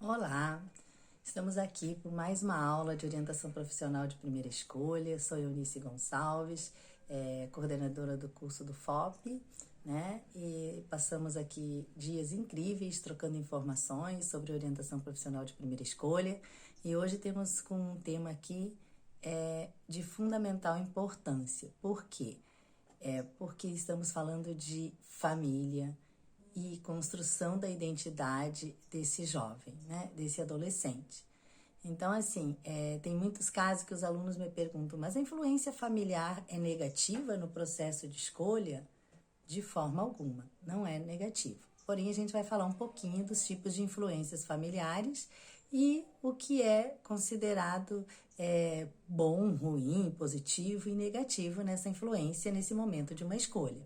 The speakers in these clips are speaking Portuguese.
Olá, estamos aqui por mais uma aula de orientação profissional de primeira escolha. Sou Eunice Gonçalves, coordenadora do curso do FOP, né? E passamos aqui dias incríveis trocando informações sobre orientação profissional de primeira escolha. E hoje temos com um tema aqui de fundamental importância. Por quê? Porque estamos falando de família e construção da identidade desse jovem, né? Desse adolescente. Então, assim, tem muitos casos que os alunos me perguntam, mas a influência familiar é negativa no processo de escolha? De forma alguma, não é negativo. Porém, a gente vai falar um pouquinho dos tipos de influências familiares e o que é considerado bom, ruim, positivo e negativo nessa influência nesse momento de uma escolha.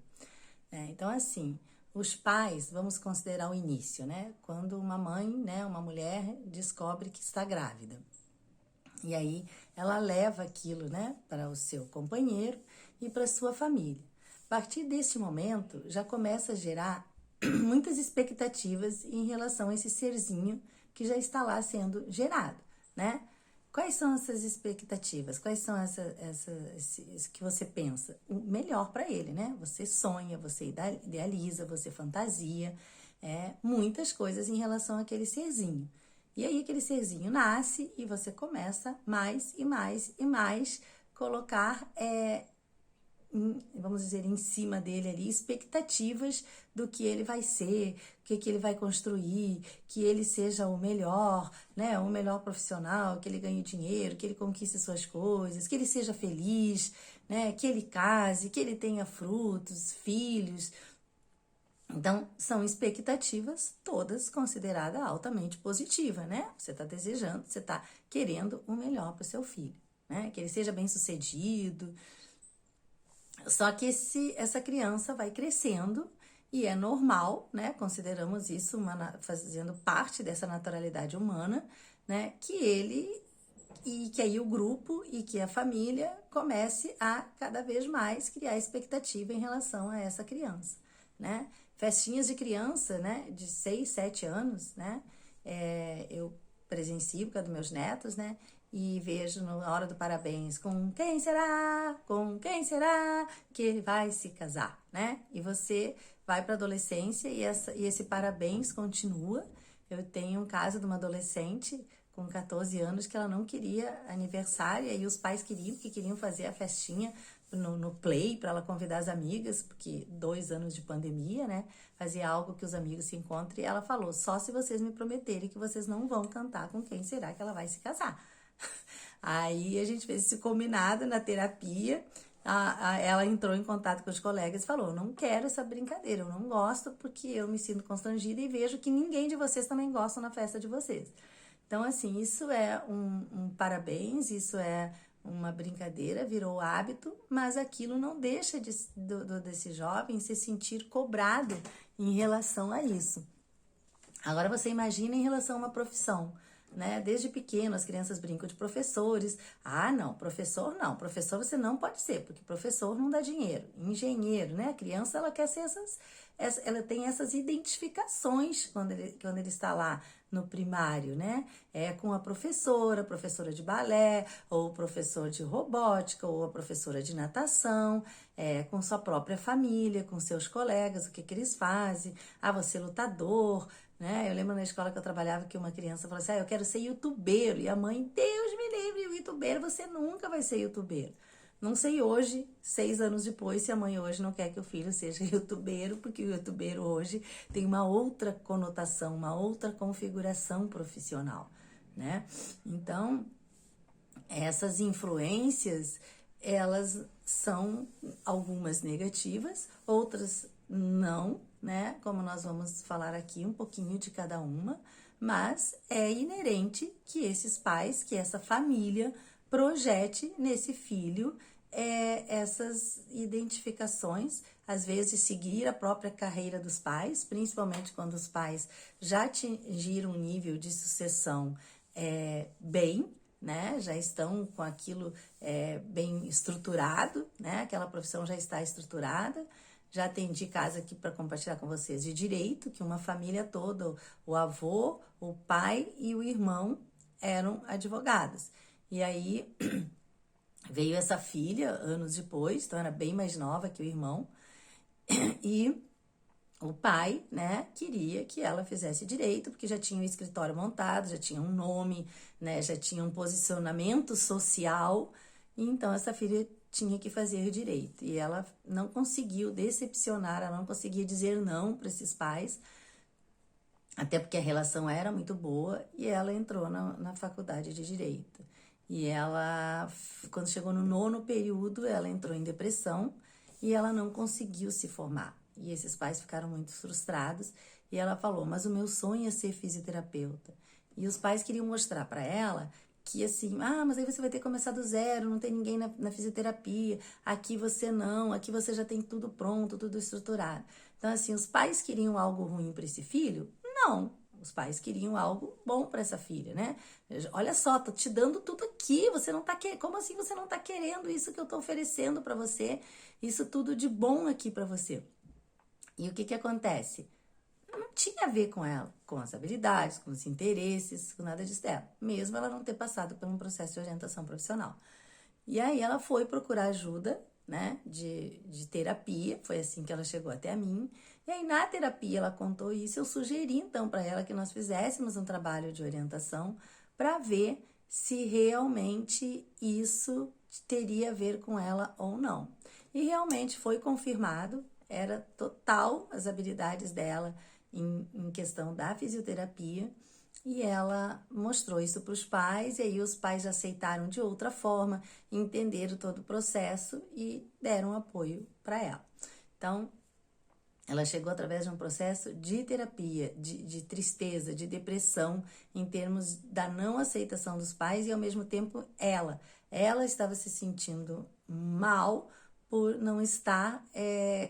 Então, assim, os pais, vamos considerar o início, né? Quando uma mãe, né, uma mulher descobre que está grávida. E aí ela leva aquilo, né, para o seu companheiro e para a sua família. A partir desse momento, já começa a gerar muitas expectativas em relação a esse serzinho que já está lá sendo gerado, né? Quais são essas expectativas? Quais são esses que você pensa? O melhor para ele, né? Você sonha, você idealiza, você fantasia, muitas coisas em relação àquele serzinho. E aí aquele serzinho nasce e você começa mais e mais e mais colocar vamos dizer, em cima dele ali, expectativas do que ele vai ser, o que ele vai construir, que ele seja o melhor, né? O melhor profissional, que ele ganhe dinheiro, que ele conquiste suas coisas, que ele seja feliz, né? Que ele case, que ele tenha frutos, filhos. Então, são expectativas todas consideradas altamente positivas, né? Você está desejando, você está querendo o melhor para o seu filho, né? Que ele seja bem-sucedido. Só que essa criança vai crescendo e é normal, né? Consideramos isso fazendo parte dessa naturalidade humana, né? Que aí o grupo e que a família comece a cada vez mais criar expectativa em relação a essa criança, né? Festinhas de criança, né? De 6, 7 anos, né? Eu presencio por causa dos meus netos, né? E vejo na hora do parabéns, com quem será que ele vai se casar, né? E você vai para a adolescência e esse parabéns continua. Eu tenho um caso de uma adolescente com 14 anos que ela não queria aniversário, e aí os pais queriam fazer a festinha no Play para ela convidar as amigas, porque 2 anos de pandemia, né? Fazer algo que os amigos se encontrem, e ela falou, só se vocês me prometerem que vocês não vão cantar com quem será que ela vai se casar. Aí a gente fez esse combinado na terapia. Ela entrou em contato com os colegas e falou: não quero essa brincadeira, eu não gosto porque eu me sinto constrangida e vejo que ninguém de vocês também gosta na festa de vocês. Então, assim, isso é um parabéns, isso é uma brincadeira, virou hábito, mas aquilo não deixa desse jovem se sentir cobrado em relação a isso. Agora você imagina em relação a uma profissão, né? Desde pequeno as crianças brincam de professores. Ah, não, professor você não pode ser, porque professor não dá dinheiro. Engenheiro, né? A criança ela quer ser ela tem essas identificações quando ele está lá no primário, né? Com a professora de balé, ou o professor de robótica, ou a professora de natação, com sua própria família, com seus colegas, o que eles fazem. Ah, você é lutador, né? Eu lembro na escola que eu trabalhava que uma criança falou assim, eu quero ser youtubeiro. E a mãe, Deus me livre, youtubeiro, você nunca vai ser youtubeiro. Não sei hoje, 6 anos depois, se a mãe hoje não quer que o filho seja youtubeiro, porque o youtubeiro hoje tem uma outra conotação, uma outra configuração profissional, né? Então, essas influências, elas são algumas negativas, outras não, né? Como nós vamos falar aqui um pouquinho de cada uma, mas é inerente que esses pais, que essa família projete nesse filho essas identificações, às vezes seguir a própria carreira dos pais, principalmente quando os pais já atingiram um nível de sucessão bem, né? Já estão com aquilo bem estruturado, né? Aquela profissão já está estruturada, já atendi casos aqui para compartilhar com vocês de direito, que uma família toda, o avô, o pai e o irmão eram advogados. E aí veio essa filha anos depois, então era bem mais nova que o irmão, e o pai, né, queria que ela fizesse direito, porque já tinha um escritório montado, já tinha um nome, né, já tinha um posicionamento social, e então essa filha tinha que fazer direito. E ela não conseguiu decepcionar, ela não conseguia dizer não para esses pais, até porque a relação era muito boa, e ela entrou na faculdade de direito. E ela, quando chegou no 9º período, ela entrou em depressão e ela não conseguiu se formar. E esses pais ficaram muito frustrados. E ela falou, mas o meu sonho é ser fisioterapeuta. E os pais queriam mostrar para ela que assim, mas aí você vai ter que começar do zero, não tem ninguém na fisioterapia, aqui você não, aqui você já tem tudo pronto, tudo estruturado. Então assim, os pais queriam algo ruim para esse filho? Não. Os pais queriam algo bom para essa filha, né? Olha só, tô te dando tudo aqui, você não tá querendo, como assim você não tá querendo isso que eu tô oferecendo para você? Isso tudo de bom aqui para você. E o que que acontece? Não tinha a ver com ela, com as habilidades, com os interesses, com nada disso dela, mesmo ela não ter passado por um processo de orientação profissional. E aí ela foi procurar ajuda, né, de terapia, foi assim que ela chegou até a mim. E aí na terapia ela contou isso, eu sugeri então para ela que nós fizéssemos um trabalho de orientação para ver se realmente isso teria a ver com ela ou não. E realmente foi confirmado, era total as habilidades dela em questão da fisioterapia. E ela mostrou isso para os pais, e aí os pais aceitaram de outra forma, entenderam todo o processo e deram apoio para ela. Então, ela chegou através de um processo de terapia, de tristeza, de depressão, em termos da não aceitação dos pais, e ao mesmo tempo ela estava se sentindo mal por não estar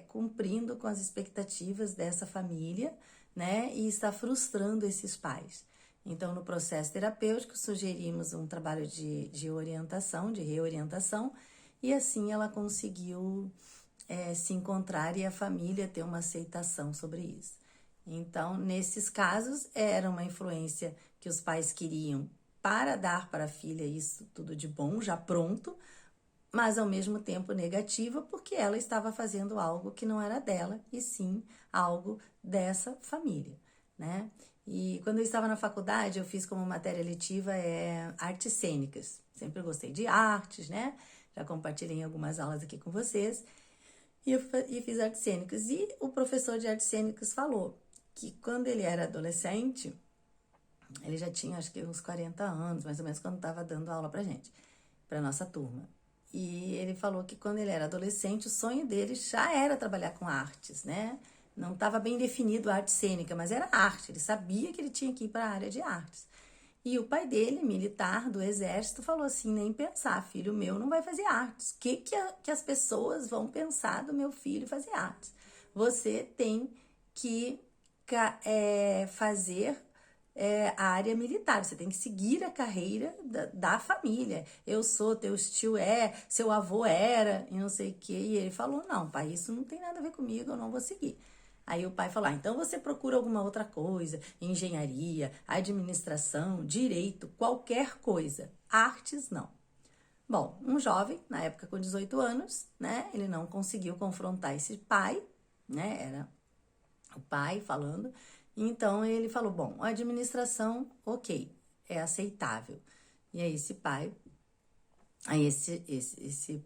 cumprindo com as expectativas dessa família, né, e está frustrando esses pais. Então, no processo terapêutico, sugerimos um trabalho de orientação, de reorientação, e assim ela conseguiu se encontrar e a família ter uma aceitação sobre isso. Então, nesses casos, era uma influência que os pais queriam para dar para a filha isso tudo de bom, já pronto, mas ao mesmo tempo negativa, porque ela estava fazendo algo que não era dela, e sim algo dessa família, né? E quando eu estava na faculdade, eu fiz como matéria letiva artes cênicas. Sempre gostei de artes, né? Já compartilhei algumas aulas aqui com vocês. E fiz artes cênicas. E o professor de artes cênicas falou que quando ele era adolescente, ele já tinha acho que uns 40 anos, mais ou menos, quando estava dando aula pra gente, pra nossa turma. E ele falou que quando ele era adolescente, o sonho dele já era trabalhar com artes, né? Não estava bem definido a arte cênica, mas era arte. Ele sabia que ele tinha que ir para a área de artes. E o pai dele, militar do exército, falou assim, nem pensar, filho meu não vai fazer artes. O que as pessoas vão pensar do meu filho fazer artes? Você tem que fazer a área militar, você tem que seguir a carreira da família. Eu sou, teu tio seu avô era, e não sei o quê. E ele falou, não, pai, isso não tem nada a ver comigo, eu não vou seguir. Aí o pai falou, então você procura alguma outra coisa, engenharia, administração, direito, qualquer coisa. Artes, não. Bom, um jovem, na época com 18 anos, né, ele não conseguiu confrontar esse pai, né, era o pai falando, então ele falou, bom, a administração, ok, é aceitável. E aí esse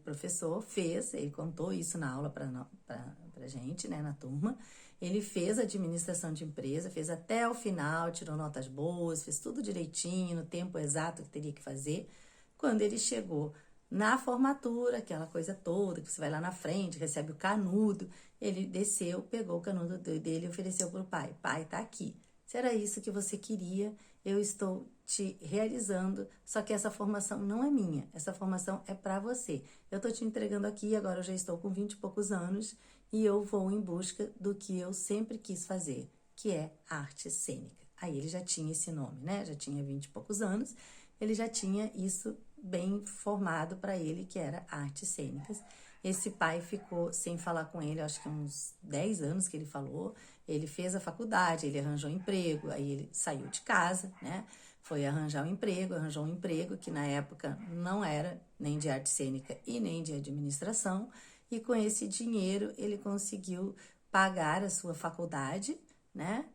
professor fez, ele contou isso na aula pra gente, né, na turma. Ele fez administração de empresa, fez até o final, tirou notas boas, fez tudo direitinho, no tempo exato que teria que fazer. Quando ele chegou na formatura, aquela coisa toda, que você vai lá na frente, recebe o canudo, ele desceu, pegou o canudo dele e ofereceu para o pai. Pai, tá aqui. Se era isso que você queria, eu estou te realizando, só que essa formação não é minha, essa formação é para você. Eu estou te entregando aqui, agora eu já estou com 20 e poucos anos e eu vou em busca do que eu sempre quis fazer, que é arte cênica. Aí ele já tinha esse nome, né? Já tinha 20 e poucos anos, ele já tinha isso bem formado para ele, que era artes cênicas. esse pai ficou sem falar com ele, acho que uns 10 anos que ele falou. Ele fez a faculdade, ele arranjou emprego, aí ele saiu de casa, né? Foi arranjar um emprego, arranjou um emprego que na época não era nem de arte cênica e nem de administração, e com esse dinheiro ele conseguiu pagar a sua faculdade, né?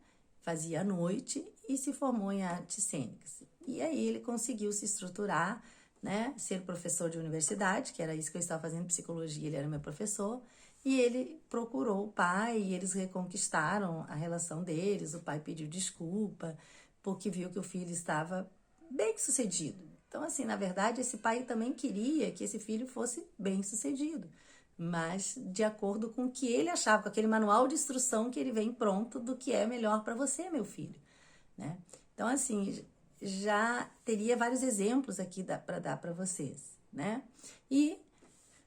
Fazia à noite e se formou em artes cênicas. E aí ele conseguiu se estruturar, né? Ser professor de universidade, que era isso que eu estava fazendo, psicologia, ele era meu professor, e ele procurou o pai e eles reconquistaram a relação deles. O pai pediu desculpa porque viu que o filho estava bem sucedido. Então, assim, na verdade, esse pai também queria que esse filho fosse bem sucedido, mas de acordo com o que ele achava, com aquele manual de instrução que ele vem pronto do que é melhor para você, meu filho, né? Então, assim, já teria vários exemplos aqui para dar para vocês, né? E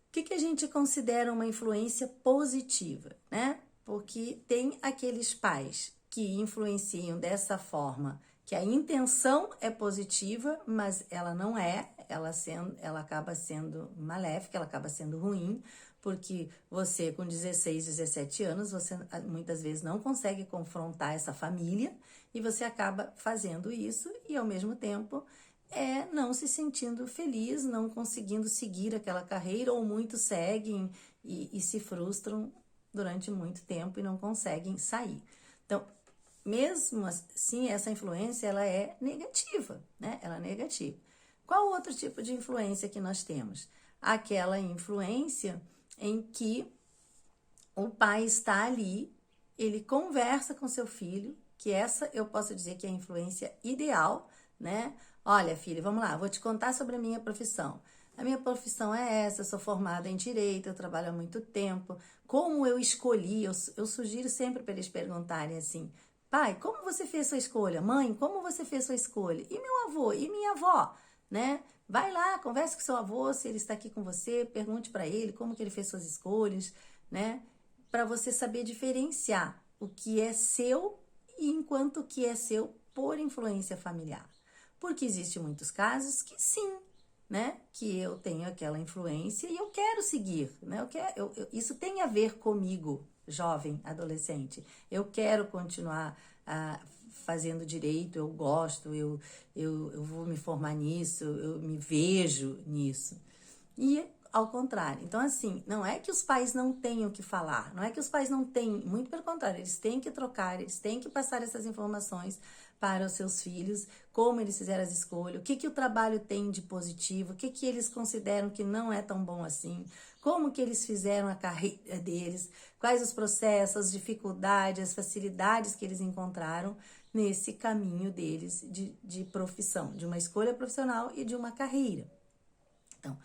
o que a gente considera uma influência positiva, né? Porque tem aqueles pais que influenciam dessa forma, que a intenção é positiva, mas ela não é, ela acaba sendo maléfica, ela acaba sendo ruim, porque você com 16, 17 anos, você muitas vezes não consegue confrontar essa família e você acaba fazendo isso e ao mesmo tempo não se sentindo feliz, não conseguindo seguir aquela carreira, ou muitos seguem e se frustram durante muito tempo e não conseguem sair. Então, mesmo assim, essa influência, ela é negativa, né? Ela é negativa. Qual outro tipo de influência que nós temos? Aquela influência em que o pai está ali, ele conversa com seu filho, que essa eu posso dizer que é a influência ideal, né? Olha, filho, vamos lá, vou te contar sobre a minha profissão. A minha profissão é essa, eu sou formada em Direito, eu trabalho há muito tempo. Como eu escolhi, eu sugiro sempre para eles perguntarem assim, pai, como você fez sua escolha? Mãe, como você fez sua escolha? E meu avô? E minha avó? Né? Vai lá, converse com seu avô, se ele está aqui com você, pergunte para ele como que ele fez suas escolhas, né? Para você saber diferenciar o que é seu e enquanto o que é seu por influência familiar. Porque existem muitos casos que sim, né? Que eu tenho aquela influência e eu quero seguir, né? Isso tem a ver comigo, jovem, adolescente. Eu quero continuar fazendo direito, eu gosto, eu vou me formar nisso, eu me vejo nisso. E ao contrário. Então, assim, não é que os pais não tenham que falar, não é que os pais não têm, muito pelo contrário, eles têm que trocar, eles têm que passar essas informações para os seus filhos, como eles fizeram as escolhas, o que o trabalho tem de positivo, o que eles consideram que não é tão bom assim, como que eles fizeram a carreira deles, quais os processos, as dificuldades, as facilidades que eles encontraram nesse caminho deles de profissão, de uma escolha profissional e de uma carreira. Então,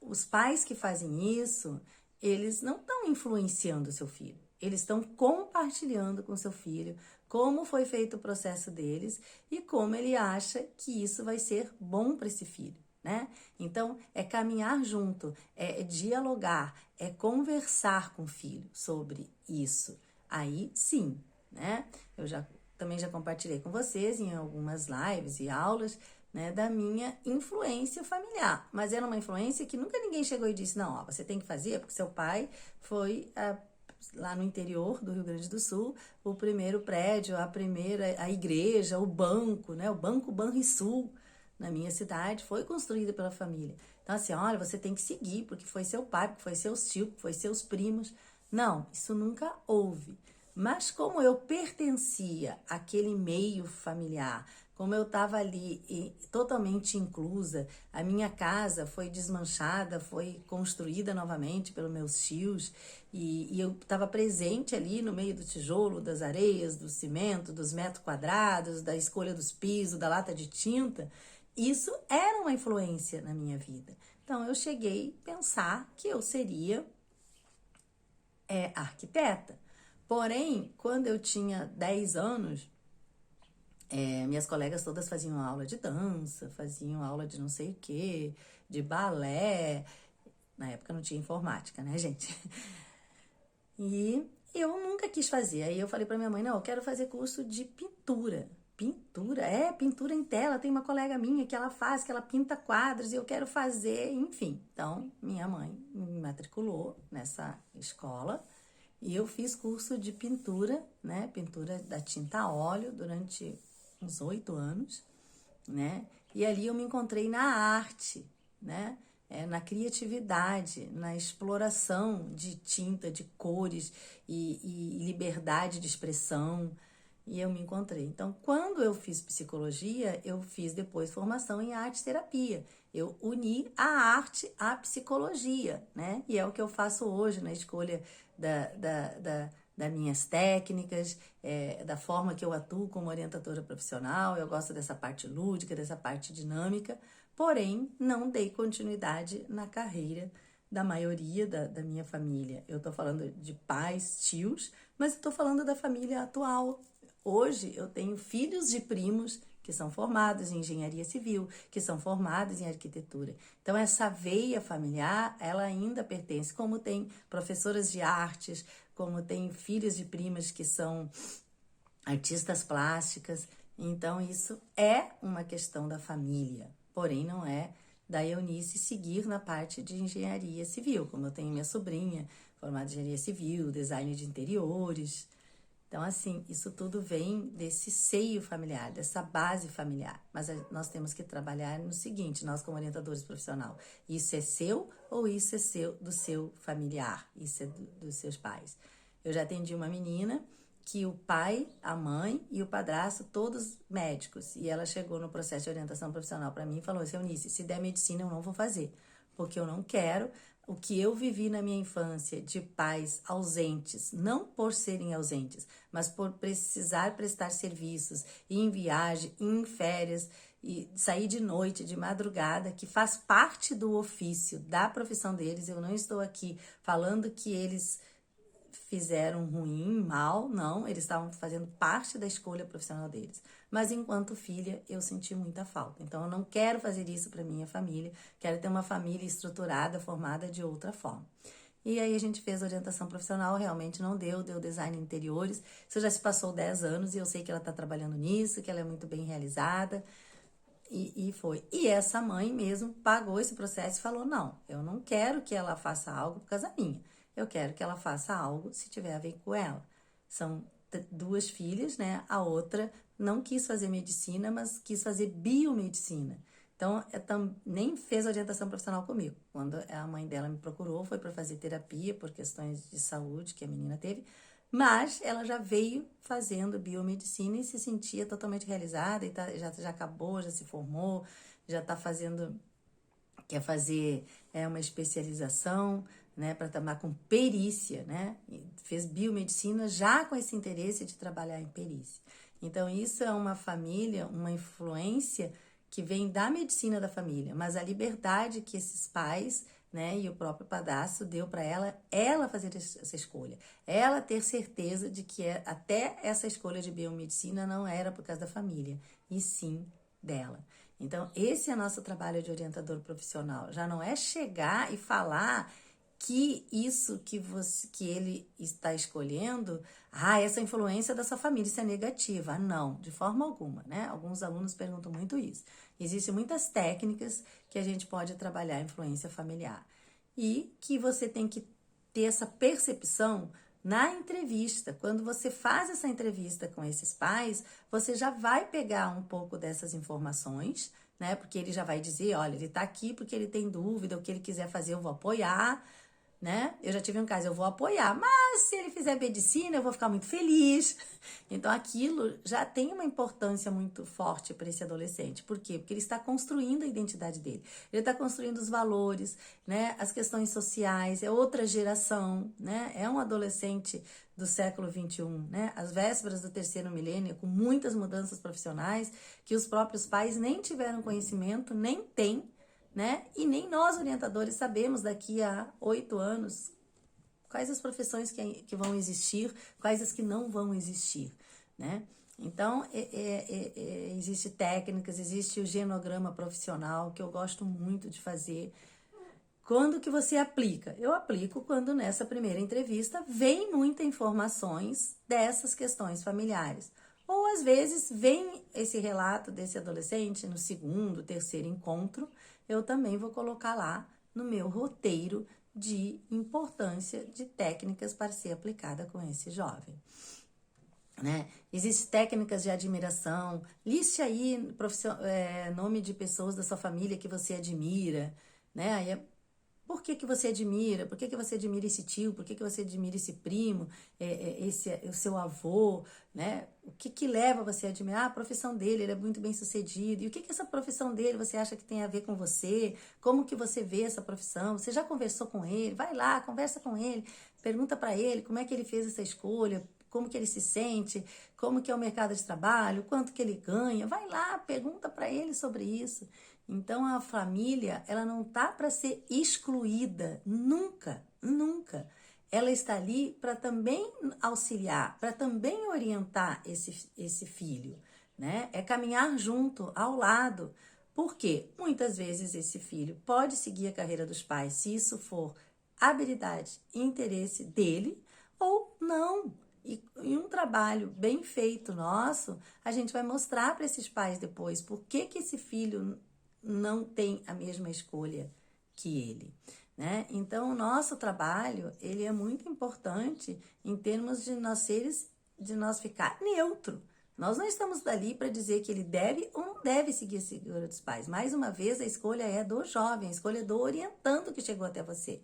os pais que fazem isso, eles não estão influenciando o seu filho. Eles estão compartilhando com o seu filho como foi feito o processo deles e como ele acha que isso vai ser bom para esse filho, né? Então, é caminhar junto, é dialogar, é conversar com o filho sobre isso. Aí, sim, né? Eu também já compartilhei com vocês em algumas lives e aulas, né, da minha influência familiar. Mas era uma influência que nunca ninguém chegou e disse, não, ó, você tem que fazer porque seu pai foi lá no interior do Rio Grande do Sul, o primeiro prédio, a igreja, o banco, né, o Banco Banrisul, na minha cidade, foi construído pela família. Então, assim, olha, você tem que seguir, porque foi seu pai, porque foi seus tios, porque foi seus primos. Não, isso nunca houve. Mas como eu pertencia àquele meio familiar, como eu estava ali totalmente inclusa, a minha casa foi desmanchada, foi construída novamente pelos meus tios, e eu estava presente ali no meio do tijolo, das areias, do cimento, dos metros quadrados, da escolha dos pisos, da lata de tinta. Isso era uma influência na minha vida. Então, eu cheguei a pensar que eu seria arquiteta. Porém, quando eu tinha 10 anos, minhas colegas todas faziam aula de dança, faziam aula de não sei o quê, de balé. Na época não tinha informática, né, gente? E eu nunca quis fazer. Aí eu falei pra minha mãe, não, eu quero fazer curso de pintura. Pintura? Pintura em tela. Tem uma colega minha que ela faz, que ela pinta quadros e eu quero fazer, enfim. Então, minha mãe me matriculou nessa escola e eu fiz curso de pintura, né? Pintura da tinta a óleo durante uns 8 anos, né? E ali eu me encontrei na arte, né? Na criatividade, na exploração de tinta, de cores e liberdade de expressão. E eu me encontrei. Então, quando eu fiz psicologia, eu fiz depois formação em arte-terapia. Eu uni a arte à psicologia, né? E é o que eu faço hoje na escolha das minhas técnicas, da forma que eu atuo como orientadora profissional. Eu gosto dessa parte lúdica, dessa parte dinâmica, porém, não dei continuidade na carreira da maioria da minha família. Eu tô falando de pais, tios, mas eu tô falando da família atual. Hoje eu tenho filhos de primos que são formados em engenharia civil, que são formados em arquitetura. Então essa veia familiar, ela ainda pertence, como tem professoras de artes, como tem filhos de primas que são artistas plásticas. Então isso é uma questão da família, porém não é da Eunice seguir na parte de engenharia civil, como eu tenho minha sobrinha formada em engenharia civil, design de interiores. Então, assim, isso tudo vem desse seio familiar, dessa base familiar. Mas nós temos que trabalhar no seguinte, nós como orientadores profissionais, isso é seu ou isso é do seu familiar? Isso é dos seus pais? Eu já atendi uma menina que o pai, a mãe e o padrasto, todos médicos. E ela chegou no processo de orientação profissional para mim e falou assim, Eunice, se der medicina eu não vou fazer, porque eu não quero o que eu vivi na minha infância de pais ausentes, não por serem ausentes, mas por precisar prestar serviços, ir em viagem, ir em férias, e sair de noite, de madrugada, que faz parte do ofício, da profissão deles. Eu não estou aqui falando que eles fizeram ruim, mal, não, eles estavam fazendo parte da escolha profissional deles. Mas enquanto filha, eu senti muita falta. Então, eu não quero fazer isso para minha família, quero ter uma família estruturada, formada de outra forma. E aí a gente fez orientação profissional, realmente não deu design de interiores. Isso já se passou 10 anos e eu sei que ela está trabalhando nisso, que ela é muito bem realizada. E foi. E essa mãe mesmo pagou esse processo e falou, não, eu não quero que ela faça algo por causa minha. Eu quero que ela faça algo se tiver a ver com ela. São 2 filhas, né? A outra não quis fazer medicina, mas quis fazer biomedicina. Então, nem fez orientação profissional comigo. Quando a mãe dela me procurou, foi para fazer terapia por questões de saúde que a menina teve, mas ela já veio fazendo biomedicina e se sentia totalmente realizada, e já acabou, já se formou, já está fazendo, quer fazer uma especialização, né, para trabalhar com perícia, né? Fez biomedicina já com esse interesse de trabalhar em perícia. Então, isso é uma família, uma influência que vem da medicina da família, mas a liberdade que esses pais, né, e o próprio padrasto deu para ela fazer essa escolha. Ela ter certeza de que até essa escolha de biomedicina não era por causa da família, e sim dela. Então, esse é nosso trabalho de orientador profissional. Já não é chegar e falar que isso que ele está escolhendo, essa influência da sua família, isso é negativa. Não, de forma alguma, né? Alguns alunos perguntam muito isso. Existem muitas técnicas que a gente pode trabalhar a influência familiar. E que você tem que ter essa percepção na entrevista. Quando você faz essa entrevista com esses pais, você já vai pegar um pouco dessas informações, né? Porque ele já vai dizer, olha, ele tá aqui porque ele tem dúvida, o que ele quiser fazer eu vou apoiar, né? Eu já tive um caso, eu vou apoiar, mas se ele fizer medicina, eu vou ficar muito feliz. Então, aquilo já tem uma importância muito forte para esse adolescente. Por quê? Porque ele está construindo a identidade dele. Ele está construindo os valores, né? As questões sociais, é outra geração, né? É um adolescente do século XXI, né? As vésperas do 3º milênio, com muitas mudanças profissionais, que os próprios pais nem tiveram conhecimento, nem têm, né? E nem nós, orientadores, sabemos daqui a 8 anos quais as profissões que vão existir, quais as que não vão existir, né? Então, existe técnicas, existe o genograma profissional, que eu gosto muito de fazer. Quando que você aplica? Eu aplico quando nessa primeira entrevista vem muitas informações dessas questões familiares. Ou às vezes vem esse relato desse adolescente no segundo, terceiro encontro, eu também vou colocar lá no meu roteiro de importância de técnicas para ser aplicada com esse jovem. Né? Existem técnicas de admiração, liste aí nome de pessoas da sua família que você admira, né? Aí por que você admira? Por que você admira esse tio? Por que você admira esse primo? O seu avô, né? O que leva você a admirar? A profissão dele, ele é muito bem sucedido. E o que essa profissão dele você acha que tem a ver com você? Como que você vê essa profissão? Você já conversou com ele? Vai lá, conversa com ele, pergunta para ele como é que ele fez essa escolha, como que ele se sente, como que é o mercado de trabalho, quanto que ele ganha. Vai lá, pergunta para ele sobre isso. Então, a família, ela não tá para ser excluída, nunca, nunca. Ela está ali para também auxiliar, para também orientar esse filho, né? É caminhar junto, ao lado. Por quê? Muitas vezes esse filho pode seguir a carreira dos pais, se isso for habilidade e interesse dele, ou não. E um trabalho bem feito nosso, a gente vai mostrar para esses pais depois por que esse filho não tem a mesma escolha que ele, né? Então, o nosso trabalho, ele é muito importante em termos de nós seres, de nós ficar neutro. Nós não estamos dali para dizer que ele deve ou não deve seguir a figura dos pais. Mais uma vez, a escolha é do jovem, a escolha é do orientando que chegou até você.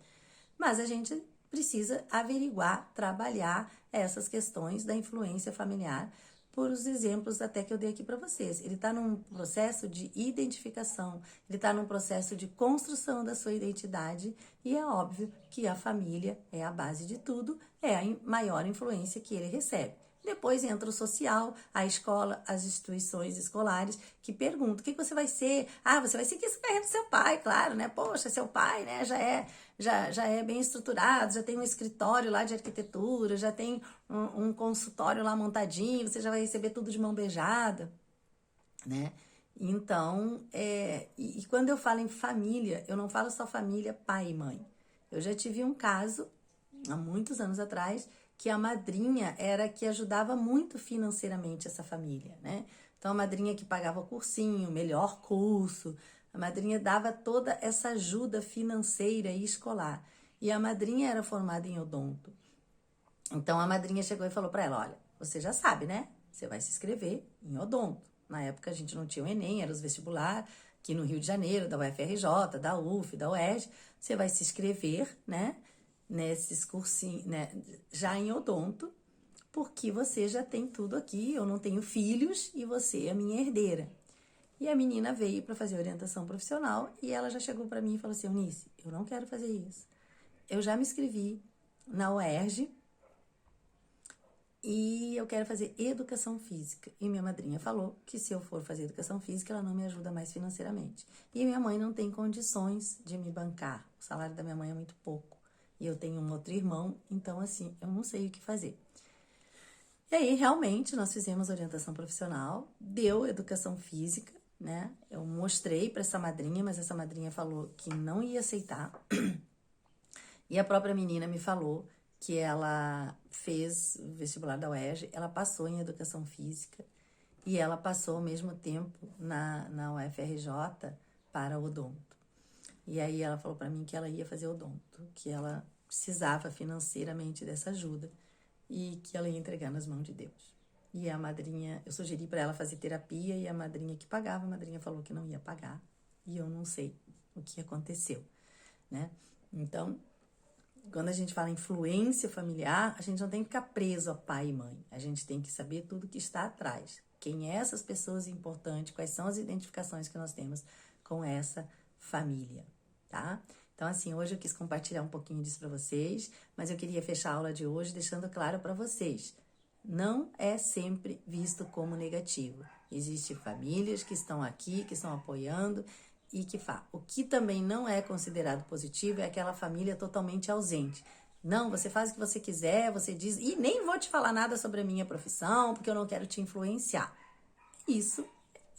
Mas a gente precisa averiguar, trabalhar essas questões da influência familiar por os exemplos até que eu dei aqui para vocês. Ele está num processo de identificação, ele está num processo de construção da sua identidade e é óbvio que a família é a base de tudo, é a maior influência que ele recebe. Depois entra o social, a escola, as instituições escolares que perguntam: o que você vai ser? Ah, você vai seguir essa carreira do seu pai, claro, né? Poxa, seu pai, né, já é bem estruturado, já tem um escritório lá de arquitetura, já tem um consultório lá montadinho, você já vai receber tudo de mão beijada, né? Então, e quando eu falo em família, eu não falo só família pai e mãe. Eu já tive um caso, há muitos anos atrás, que a madrinha era que ajudava muito financeiramente essa família, né? Então, a madrinha que pagava o cursinho, melhor curso, a madrinha dava toda essa ajuda financeira e escolar. E a madrinha era formada em odonto. Então, a madrinha chegou e falou para ela: olha, você já sabe, né? Você vai se inscrever em odonto. Na época, a gente não tinha o Enem, era os vestibular, aqui no Rio de Janeiro, da UFRJ, da UF, da UERJ. Você vai se inscrever, né? Nesses cursinhos, né, já em odonto, porque você já tem tudo aqui, eu não tenho filhos e você é a minha herdeira. E a menina veio para fazer orientação profissional e ela já chegou para mim e falou assim: Eunice, eu não quero fazer isso. Eu já me inscrevi na UERJ e eu quero fazer educação física. E minha madrinha falou que se eu for fazer educação física, ela não me ajuda mais financeiramente. E minha mãe não tem condições de me bancar. O salário da minha mãe é muito pouco. E eu tenho um outro irmão, então assim, eu não sei o que fazer. E aí, realmente, nós fizemos orientação profissional, deu educação física, né? Eu mostrei para essa madrinha, mas essa madrinha falou que não ia aceitar. E a própria menina me falou que ela fez o vestibular da UERJ, ela passou em educação física e ela passou ao mesmo tempo na UFRJ para odonto. E aí ela falou para mim que ela ia fazer odonto, que ela precisava financeiramente dessa ajuda e que ela ia entregar nas mãos de Deus. E a madrinha, eu sugeri para ela fazer terapia e a madrinha que pagava, a madrinha falou que não ia pagar. E eu não sei o que aconteceu, né? Então, quando a gente fala influência familiar, a gente não tem que ficar preso a pai e mãe. A gente tem que saber tudo que está atrás. Quem é essas pessoas importantes, quais são as identificações que nós temos com essa família, tá? Então, assim, hoje eu quis compartilhar um pouquinho disso para vocês, mas eu queria fechar a aula de hoje deixando claro para vocês: não é sempre visto como negativo. Existem famílias que estão aqui, que estão apoiando e que o que também não é considerado positivo é aquela família totalmente ausente. Não, você faz o que você quiser, você diz, e nem vou te falar nada sobre a minha profissão, porque eu não quero te influenciar. Isso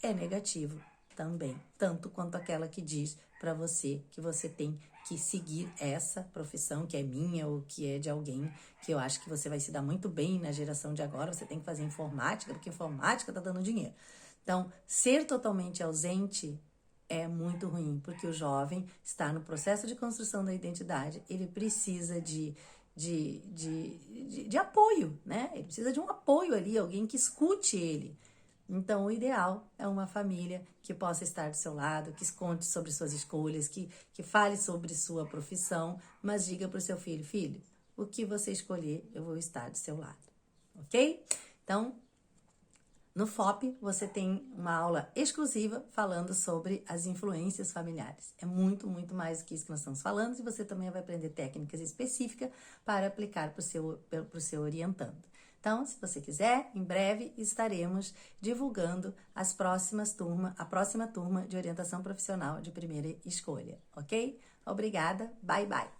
é negativo também, tanto quanto aquela que diz para você que você tem que seguir essa profissão que é minha ou que é de alguém que eu acho que você vai se dar muito bem na geração de agora, você tem que fazer informática, porque informática tá dando dinheiro. Então, ser totalmente ausente é muito ruim, porque o jovem está no processo de construção da identidade, ele precisa de apoio, né? Ele precisa de um apoio ali, alguém que escute ele. Então, o ideal é uma família que possa estar do seu lado, que conte sobre suas escolhas, que fale sobre sua profissão, mas diga para o seu filho, filho, o que você escolher, eu vou estar do seu lado, ok? Então, no FOP, você tem uma aula exclusiva falando sobre as influências familiares. É muito, muito mais do que isso que nós estamos falando, e você também vai aprender técnicas específicas para aplicar para o seu orientando. Então, se você quiser, em breve estaremos divulgando a próxima turma de orientação profissional de primeira escolha, ok? Obrigada, bye bye!